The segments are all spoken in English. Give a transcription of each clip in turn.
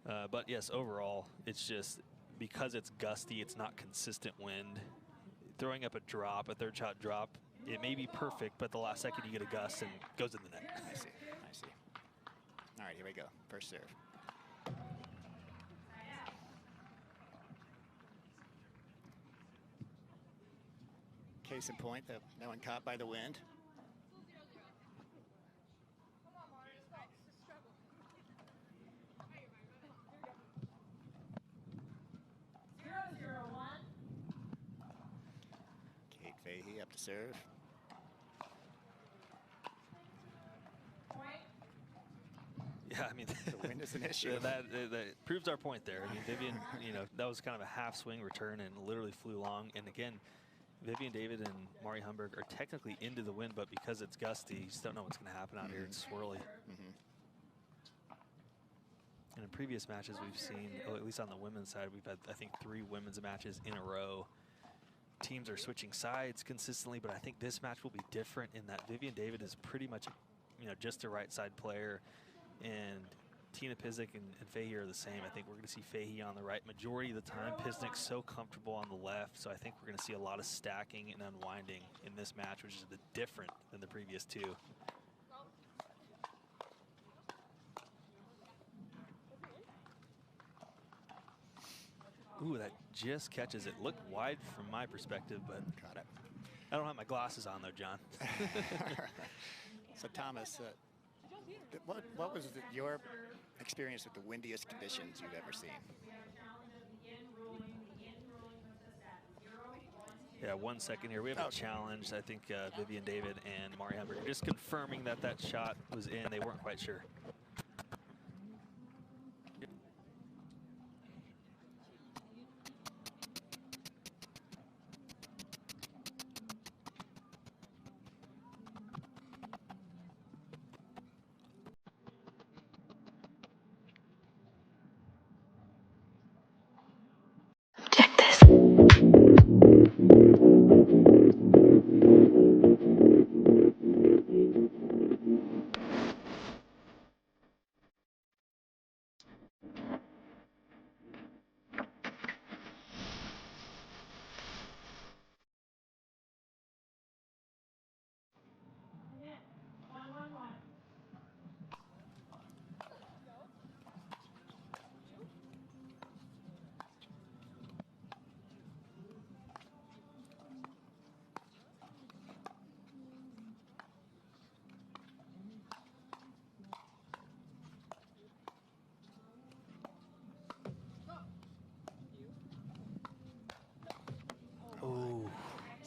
But yes, overall, it's just because it's gusty, it's not consistent wind. Throwing up a drop, a third shot drop, it may be perfect, but the last second you get a gust and it goes in the net. I see. I see. All right, here we go. First serve. Case in point, that one caught by the wind. Fahey up to serve. Yeah, I mean, the wind is an issue. that proves our point there. I mean, Vivian, you know, that was kind of a half swing return and literally flew long. And again, Vivian David and Mari Humberg are technically into the wind, but because it's gusty, you just don't know what's going to happen out here. It's swirly. And in previous matches we've seen, at least on the women's side, we've had, I think, 3 women's matches in a row. Teams are switching sides consistently, but I think this match will be different in that Vivian David is pretty much, you know, just a right side player, and Tina Pisnik and Fahey are the same. I think we're going to see Fahey on the right majority of the time. Pisnik's so comfortable on the left, so I think we're going to see a lot of stacking and unwinding in this match, which is a bit different than the previous 2. Ooh, that just catches it. Looked wide from my perspective, but caught it. I don't have my glasses on though, John. So Thomas, what was your experience with the windiest conditions you've ever seen? Yeah, 1 second here. We have a challenge. I think Vivian David and Mari Humberg are just confirming that that shot was in. They weren't quite sure.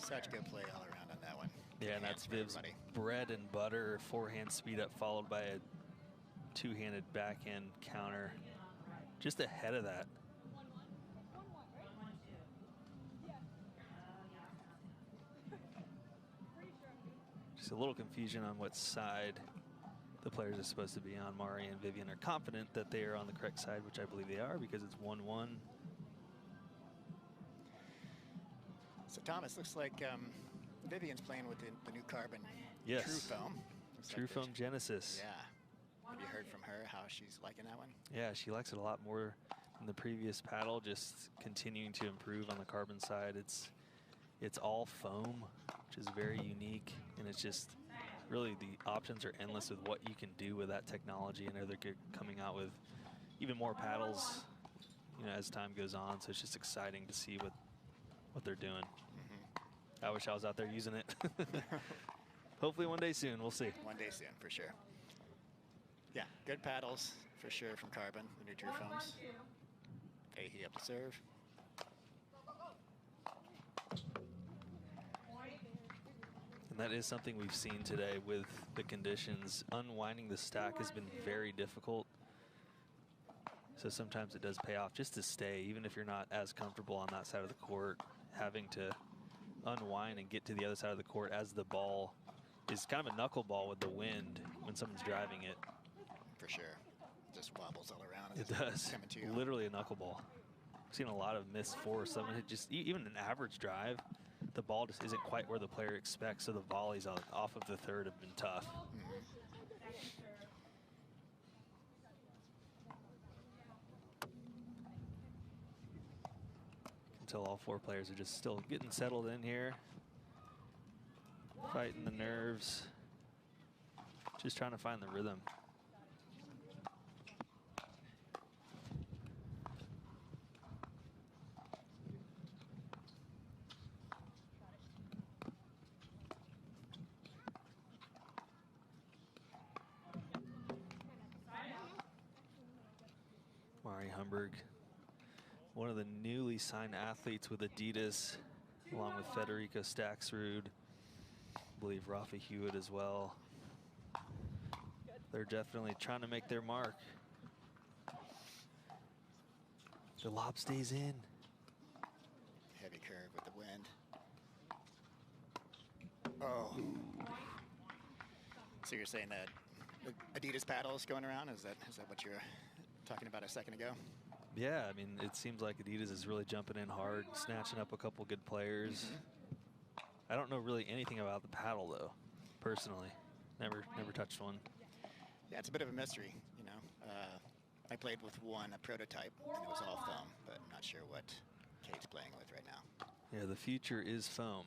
Such good play all around on that one. Yeah, and that's Viv's bread and butter, forehand speed up followed by a two-handed backhand counter. Just ahead of that. Just a little confusion on what side the players are supposed to be on. Mari and Vivian are confident that they are on the correct side, which I believe they are because it's 1-1. So Thomas, looks like Vivian's playing with the new carbon Yes. True Foam. True Foam Genesis. Yeah. Have you heard from her how she's liking that one? Yeah, she likes it a lot more than the previous paddle, just continuing to improve on the carbon side. It's all foam, which is very unique, and it's just really the options are endless with what you can do with that technology. I know they're coming out with even more paddles, you know, as time goes on, so it's just exciting to see what they're doing. I wish I was out there using it. Hopefully one day soon, we'll see. One day soon, for sure. Yeah, good paddles, for sure, from Carbon, the new True Foams. Fahey up to serve. And that is something we've seen today with the conditions. Unwinding the stack has been very difficult. So sometimes it does pay off just to stay, even if you're not as comfortable on that side of the court, having to unwind and get to the other side of the court as the ball is kind of a knuckleball with the wind when someone's driving it. For sure. Just wobbles all around. It does. Literally a knuckleball. I've seen a lot of missed force. Someone hit just even an average drive, the ball just isn't quite where the player expects, so the volleys off of the third have been tough. until all four players are just still getting settled in here. Fighting the nerves. Just trying to find the rhythm. Humberg, one of the newly signed athletes with Adidas, along with Federico Staxrud, I believe Rafa Hewitt as well. They're definitely trying to make their mark. The lob stays in. Heavy curve with the wind. Oh. So you're saying that Adidas paddles going around? Is that what you're talking about a second ago? Yeah, I mean, it seems like Adidas is really jumping in hard, snatching up a couple good players. I don't know really anything about the paddle though, personally. Never touched one. Yeah, it's a bit of a mystery, you know. I played with one, a prototype, and it was all foam, but I'm not sure what Kate's playing with right now. Yeah, the future is foam.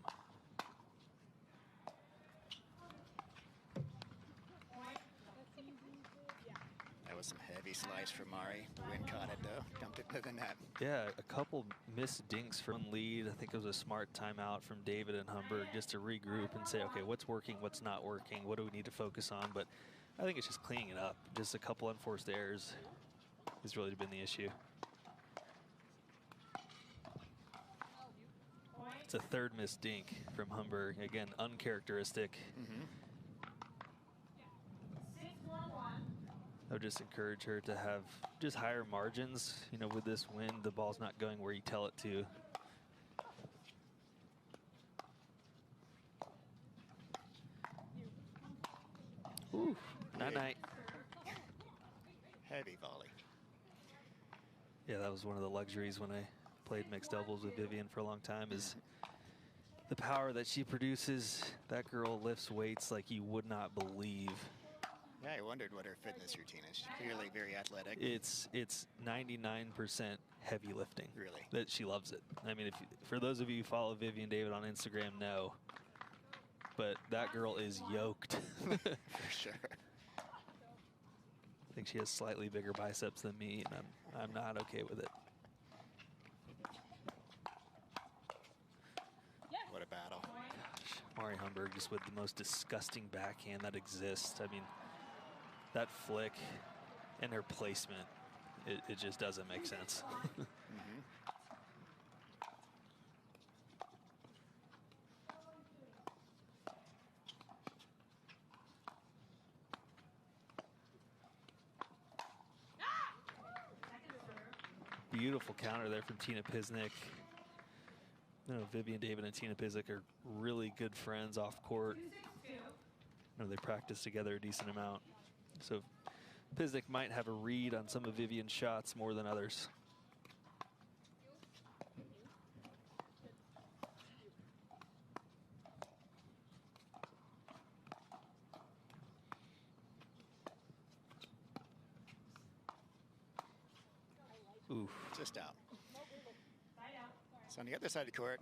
That was some heavy slice from Mari. The wind caught it though, dumped it to the net. Yeah, a couple missed dinks from lead. I think it was a smart timeout from David and Humberg just to regroup and say, okay, what's working, what's not working, what do we need to focus on? But I think it's just cleaning it up. Just a couple unforced errors has really been the issue. It's a third missed dink from Humberg. Again, uncharacteristic. I would just encourage her to have just higher margins. You know, with this wind, the ball's not going where you tell it to. Ooh, night-night. Heavy volley. Yeah, that was one of the luxuries when I played mixed doubles with Vivian for a long time, is the power that she produces. That girl lifts weights like you would not believe. Yeah, I wondered what her fitness routine is. She's clearly very athletic. It's 99% heavy lifting. Really? That she loves it. I mean, for those of you who follow Vivian David on Instagram, know. But that girl is yoked. For sure. I think she has slightly bigger biceps than me, and I'm not okay with it. What a battle. Gosh, Mari Humberg just with the most disgusting backhand that exists. I mean, that flick and her placement, it just doesn't make sense. Beautiful counter there from Tina Pisnik. You know, Vivian David and Tina Pisnik are really good friends off court. You know, they practice together a decent amount. So Pisnik might have a read on some of Vivian's shots more than others. Oof. Just out. So on the other side of the court,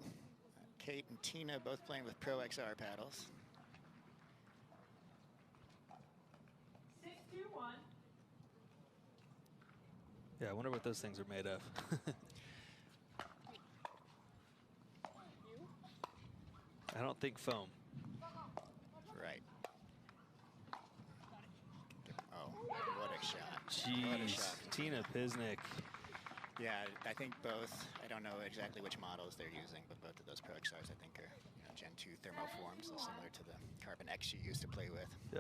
Kate and Tina both playing with Pro XR paddles. 6-2-1. Yeah, I wonder what those things are made of. I don't think foam. Right. Oh, what a shot. Jeez, What a shot. Tina Pisnik. Yeah, I think both, I don't know exactly which models they're using, but both of those Pro XRs I think are Gen 2 thermoforms, so similar to the Carbon X you used to play with. Yeah.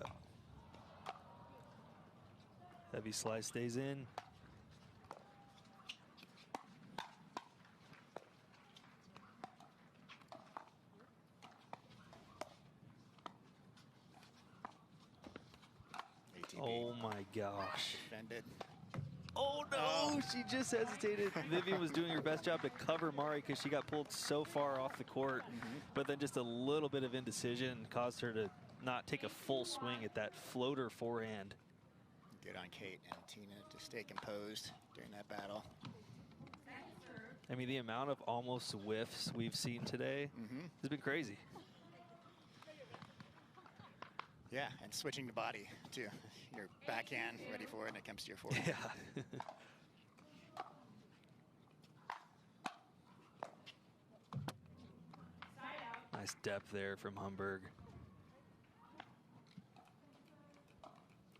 Heavy slice stays in. ATB. Oh my gosh. Defended. Oh no, she just hesitated. Vivian was doing her best job to cover Mari because she got pulled so far off the court, but then just a little bit of indecision caused her to not take a full swing at that floater forehand. Good on Kate and Tina to stay composed during that battle. I mean, the amount of almost whiffs we've seen today has been crazy. Yeah, and switching the body too. Your backhand ready for it, and it comes to your forehand. Yeah. Nice depth there from Humberg.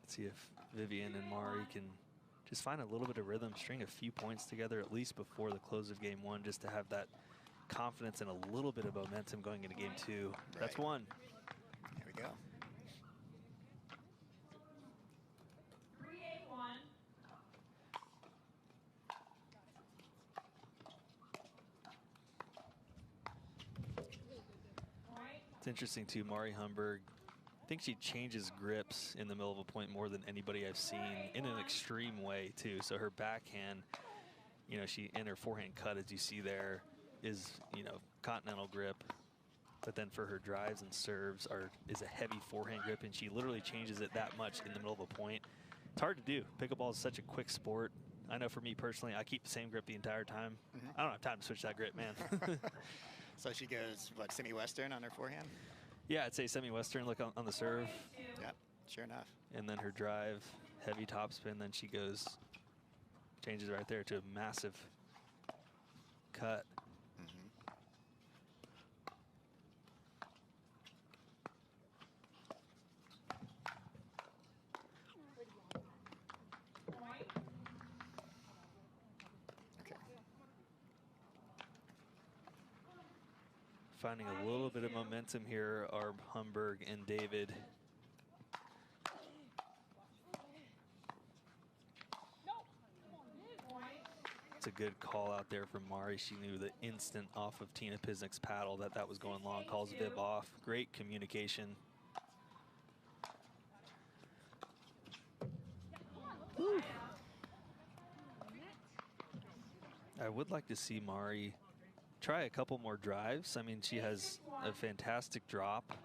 Let's see if Vivian and Mari can just find a little bit of rhythm, string a few points together at least before the close of game one, just to have that confidence and a little bit of momentum going into game two. Right. That's one. Here we go. 3-8-1. It's interesting too, Mari Humberg. I think she changes grips in the middle of a point more than anybody I've seen, in an extreme way too. So her backhand, you know, in her forehand cut, as you see there, is, you know, continental grip. But then for her drives and serves is a heavy forehand grip, and she literally changes it that much in the middle of a point. It's hard to do. Pickleball is such a quick sport. I know for me personally, I keep the same grip the entire time. I don't have time to switch that grip, man. So she goes, what, semi-western on her forehand? Yeah, I'd say semi-western look on the serve. Yep, sure enough. And then her drive, heavy topspin, then she goes, changes right there to a massive cut. Finding a little bit of momentum here are Humberg and David. It's a good call out there from Mari. She knew the instant off of Tina Pisnik's paddle that was going long. Calls Viv off. Great communication. Woo. I would like to see Mari try a couple more drives. I mean, she has a fantastic drop,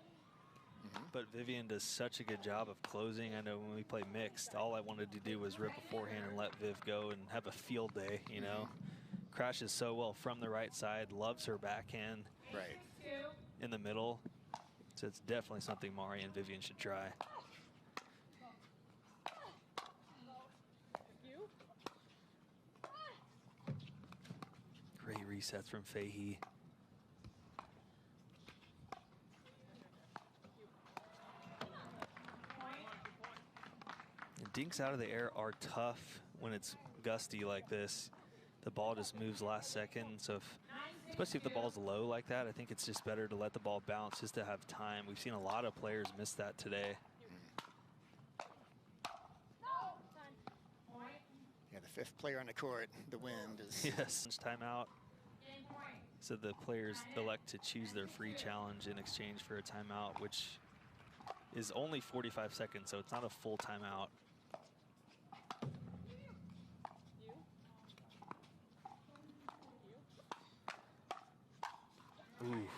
but Vivian does such a good job of closing. I know when we play mixed, all I wanted to do was rip a forehand and let Viv go and have a field day, you know. Crashes so well from the right side, loves her backhand in the middle. So it's definitely something Mari and Vivian should try. Great resets from Fahey. And dinks out of the air are tough when it's gusty like this. The ball just moves last second. So especially if the ball's low like that, I think it's just better to let the ball bounce just to have time. We've seen a lot of players miss that today. Yeah, the fifth player on the court, the wind is... Yes, timeout. So the players elect to choose their free challenge in exchange for a timeout, which is only 45 seconds, so it's not a full timeout. Ooh.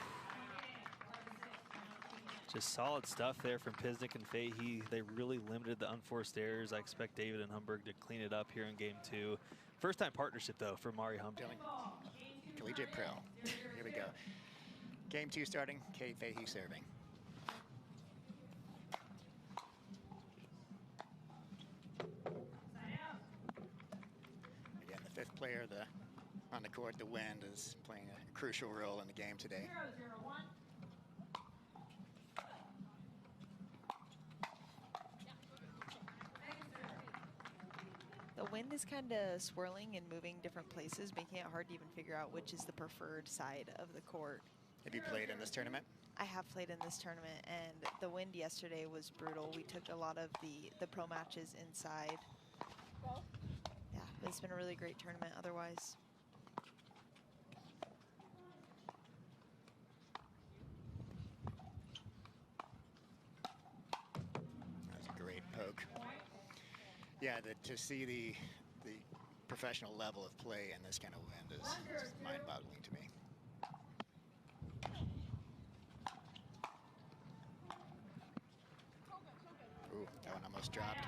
Just solid stuff there from Pisnik and Fahey. They really limited the unforced errors. I expect David and Humberg to clean it up here in game two. First time partnership though for Mari Humberg. Collegiate Pro. Here we go. Game two starting. Kate Fahey serving. Again, the fifth player on the court, the wind, is playing a crucial role in the game today. 0-0-1. The wind is kind of swirling and moving different places, making it hard to even figure out which is the preferred side of the court. Have you played in this tournament? I have played in this tournament, and the wind yesterday was brutal. We took a lot of the pro matches inside. Yeah, but it's been a really great tournament otherwise. That's a great poke. Yeah, to see the professional level of play in this kind of wind is mind-boggling to me. Ooh, that one almost dropped.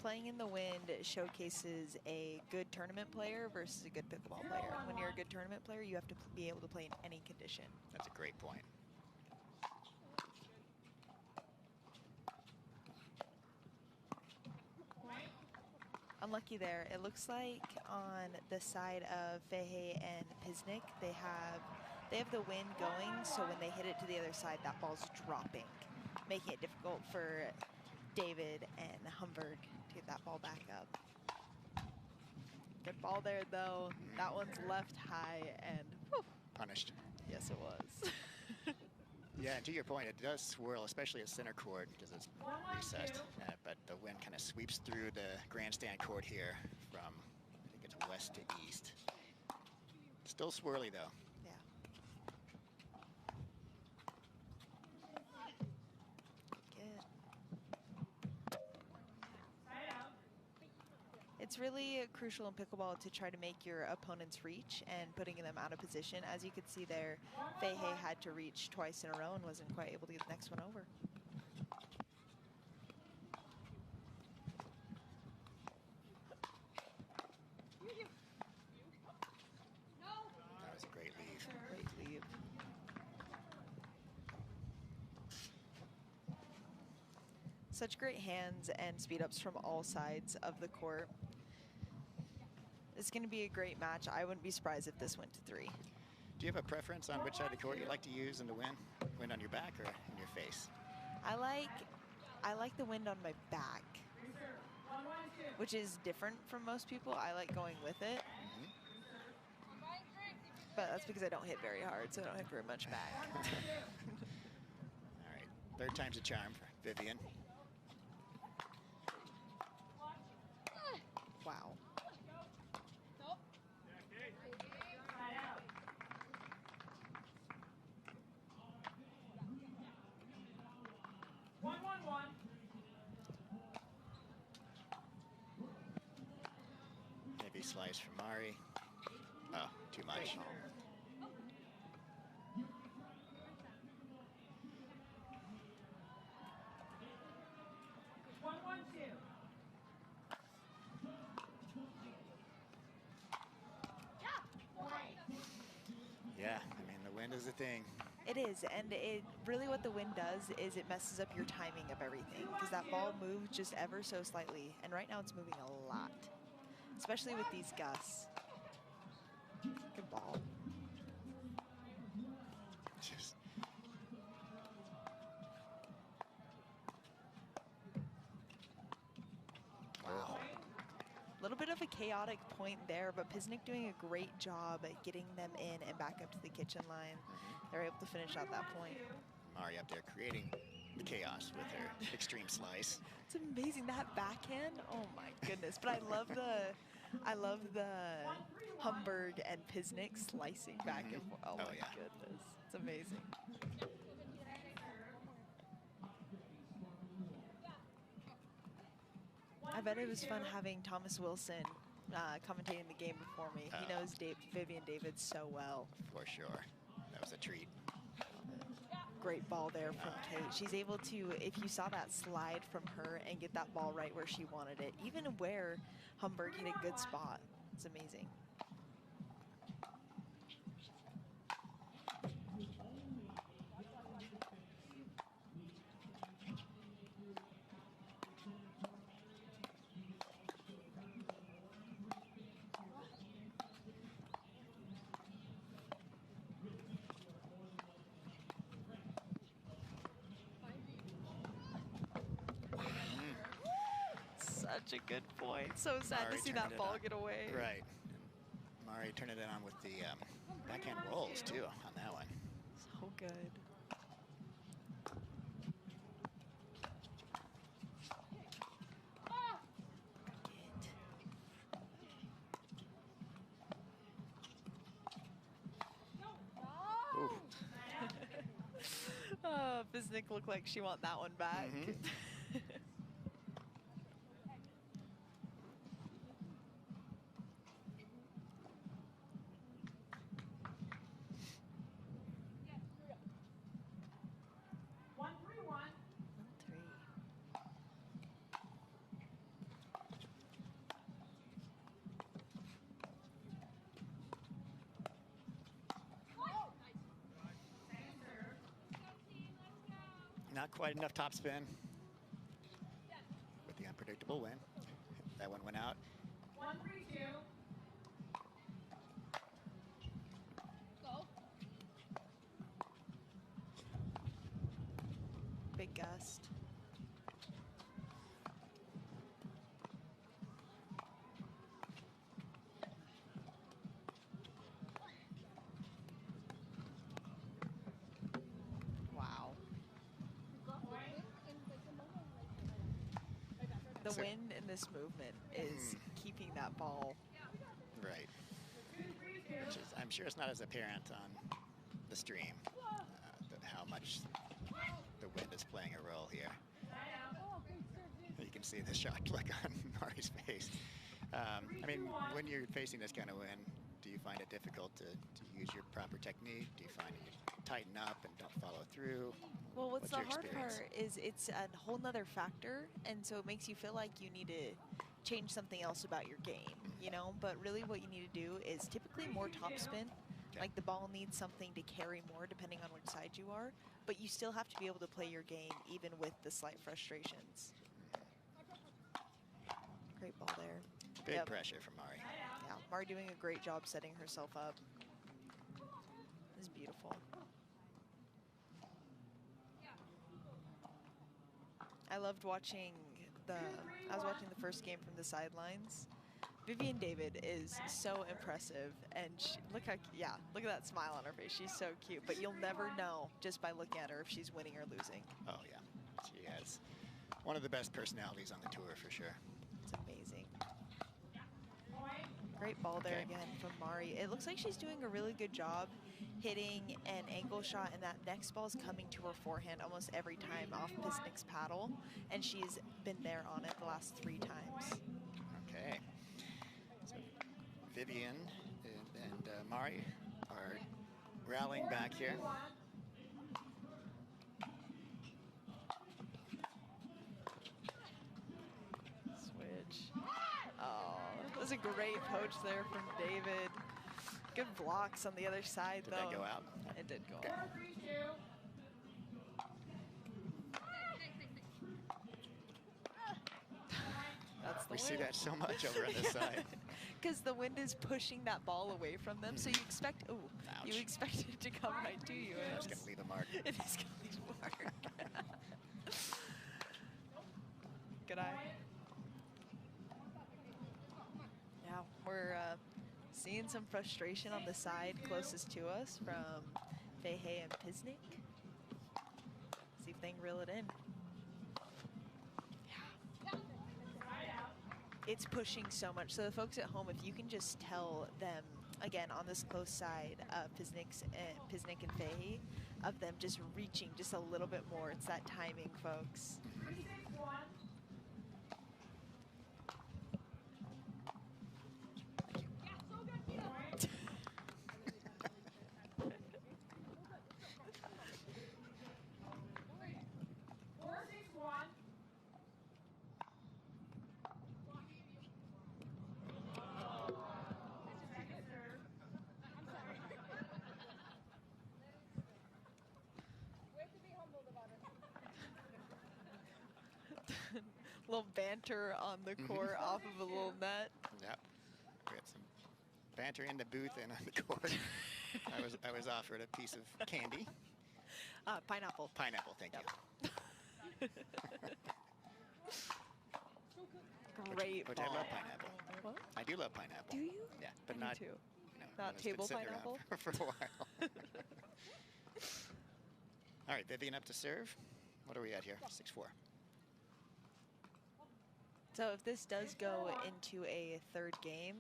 Playing in the wind showcases a good tournament player versus a good pickleball player. When you're a good tournament player, you have to be able to play in any condition. That's a great point. Unlucky there. It looks like on the side of Fahey and Pisnik, they have the wind going, so when they hit it to the other side, that ball's dropping, making it difficult for David and Humberg to get that ball back up. Good ball there, though. That one's left high and whew. Punished. Yes, it was. Yeah, and to your point, it does swirl, especially at center court because it's recessed. But the wind kind of sweeps through the grandstand court here from, I think it's west to east. Still swirly, though. Yeah. Good. It's really crucial in pickleball to try to make your opponents reach and putting them out of position. As you could see there, Fahey had to reach twice in a row and wasn't quite able to get the next one over. That was a great leave. Great leave. Such great hands and speed ups from all sides of the court. It's going to be a great match. I wouldn't be surprised if this went to 3. Do you have a preference on which side of the court you like to use in the wind? Wind on your back or in your face? I like the wind on my back, which is different from most people. I like going with it. But that's because I don't hit very hard, so I don't hit very much back. All right, third time's a charm for Vivian. Wow. Heavy slice from Mari. Oh, too much. Yeah, I mean, the wind is a thing. It is, and it really what the wind does is it messes up your timing of everything because that ball moves just ever so slightly, and right now it's moving a lot, especially with these gusts. Good ball. Just Wow. A little bit of a chaotic point there, but Pisnik doing a great job at getting them in and back up to the kitchen line. They're able to finish out that point. Mari up there creating the chaos with her extreme slice. It's amazing, that backhand. Oh my goodness. But I love the Humberg and Pisnik slicing back and forth. Oh my goodness. It's amazing. I bet it was fun having Thomas Wilson commentating the game before me. He knows Vivian David so well. For sure. That was a treat. Great ball there from Kate. She's able to, if you saw that slide from her and get that ball right where she wanted it, even where Humberg hit a good spot. It's amazing. Such a good point. So sad Mari to see turned that it ball on. get away. Right. Mari turned it on with the backhand rolls, too, on that one. So good. Ooh. Oh, Pisnik looked like she want that one back. not quite enough topspin with the unpredictable win. That one went out. 132. Go. Big gust. Wow. The So- wind in this movement is keeping that ball. Right. Which is, I'm sure it's not as apparent on the stream how much the wind is playing a role here. You can see the shocked look on Mari's face. I mean, when you're facing this kind of wind, do you find it difficult to use your proper technique? Do you find you tighten up and don't follow through? Well, what's the your hard experience? part is it's a whole nother factor, and so it makes you feel like you need to change something else about your game, you know? But really what you need to do is typically more topspin. Okay. Like the ball needs something to carry more depending on which side you are, but you still have to be able to play your game even with the slight frustrations. Great ball there. Big Yep. pressure from Mari. Yeah, Mari doing a great job setting herself up. This is beautiful. I loved watching I was watching the first game from the sidelines. Vivian David is so impressive, and look at that smile on her face. She's so cute, but you'll never know just by looking at her if she's winning or losing. Oh, yeah. She has one of the best personalities on the tour for sure. It's amazing. Great ball there Okay. again from Mari. It looks like she's doing a really good job hitting an angle shot, and that next ball is coming to her forehand almost every time off Pisnik's paddle, and she's been there on it the last 3 times. Okay. So Vivian and Mari are rallying back here. Switch. Oh, that was a great poach there from David. Good blocks on the other side, Did though. that go out? It did go Okay. out. 432. That's the We see win. that so much over on this side. Because the wind is pushing that ball away from them, so you expect, you Ouch. expect it to come right to you. and That's it's- going to leave a mark. It is going to leave a mark. Good eye. Yeah, we're seeing some frustration on the side closest to us from Fahey and Pisnik. See if they can reel it in. It's pushing so much. So the folks at home, if you can just tell them, again, on this close side, Pisnik and Fahey, of them just reaching just a little bit more. It's that timing, folks. 361. Little banter on the court off of a little net. Yep. We had some banter in the booth and on the court. I was offered a piece of candy. Pineapple. Pineapple, thank you. Great Which ball. I love pineapple. What? I do love pineapple. Do you? Yeah, but I do not, too. no, Not it's been table sitting around pineapple? for a while. All right, Vivian up to serve. What are we at here? 6-4. So if this does go into a third game,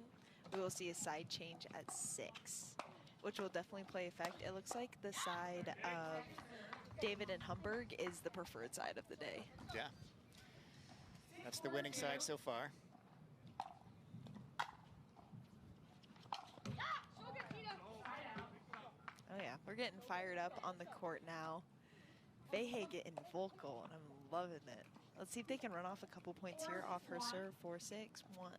we will see a side change at 6, which will definitely play effect. It looks like the side of David and Humberg is the preferred side of the day. Yeah. That's the winning side so far. Oh yeah, we're getting fired up on the court now. Fahey getting vocal, and I'm loving it. Let's see if they can run off a couple points here off her serve. 4-6, 1.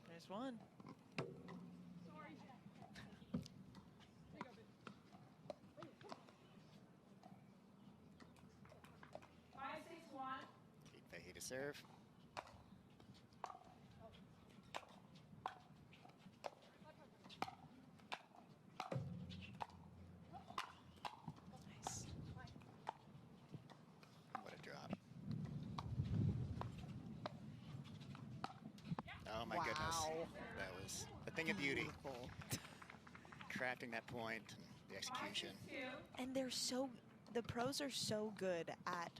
There's one. serve. Nice. What a drop. Oh my goodness. Wow. That was a thing of beauty. Beautiful. Crafting that point, the execution. And the pros are so good at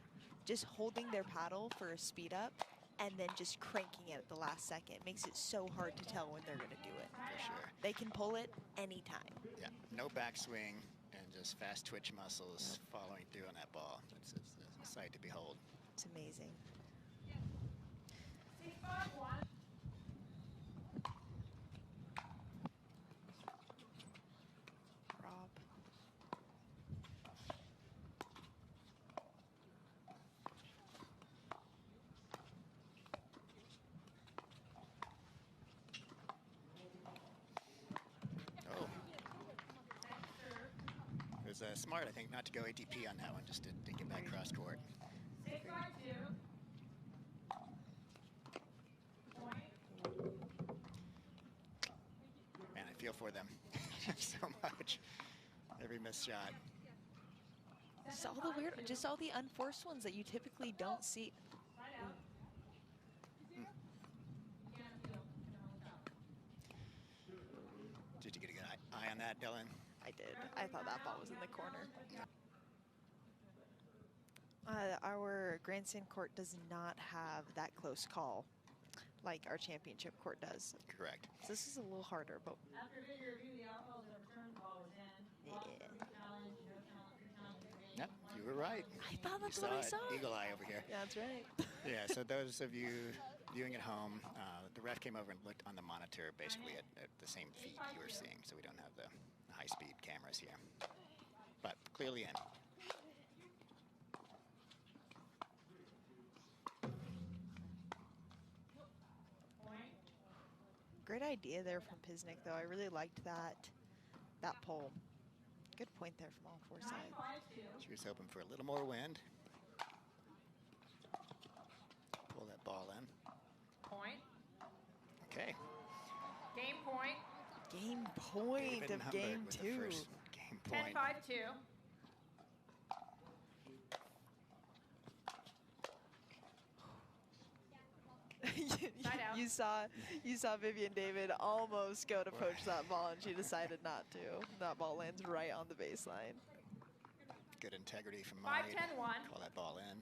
just holding their paddle for a speed up and then just cranking it at the last second. It makes it so hard to tell when they're going to do it. For sure. They can pull it anytime. Yeah, no backswing and just fast twitch muscles following through on that ball. It's a sight to behold. It's amazing. 6-5-1. Rob. Oh. It was smart, I think, not to go ATP on that one, just to get back cross court. 6-5-2. Point. Man, I feel for them so much. Every missed shot. Just all the unforced ones that you typically don't see. Side out. Did you get a good eye on that, Dylan? I did. I thought that ball was in the corner. Our grandstand court does not have that close call like our championship court does. Correct. So this is a little harder, but After video review, the outfall of the return ball was in. yeah. Challenge, no challenge. Yep, you were right. I thought that's You what I it. saw. Eagle eye over here. Yeah, that's right. Yeah, so those of you viewing at home, the ref came over and looked on the monitor basically at the same feed you were seeing, so we don't have the high-speed cameras here. But clearly in. Point. Great idea there from Pisnik, though. I really liked that pull. Good point there from all four sides. 9-5-2. She was hoping for a little more wind. Pull that ball in. Point. Okay. Game point. Game point David of Humberg game with the 2. first game point. 10-5-2. Side out. You saw Vivian David almost go to poach that ball, and she decided not to. That ball lands right on the baseline. Good integrity from Mari. 5-10-1. Call that ball in.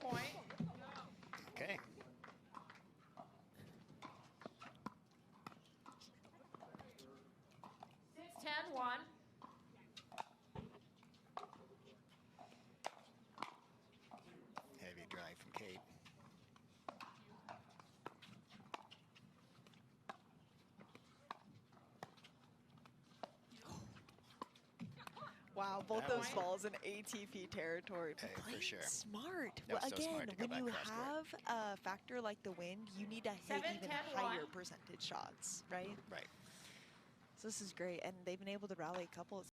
Point. Okay. Six, 10-1. Heavy drive from Kate. Wow, both That those was- balls in ATP territory. Hey, for Playing sure. smart. That was so Again, smart to go when back you cross have court. a factor like the wind, you need to hit 7, even 10, higher 1. percentage shots, right? Right. So this is great, and they've been able to rally a couple.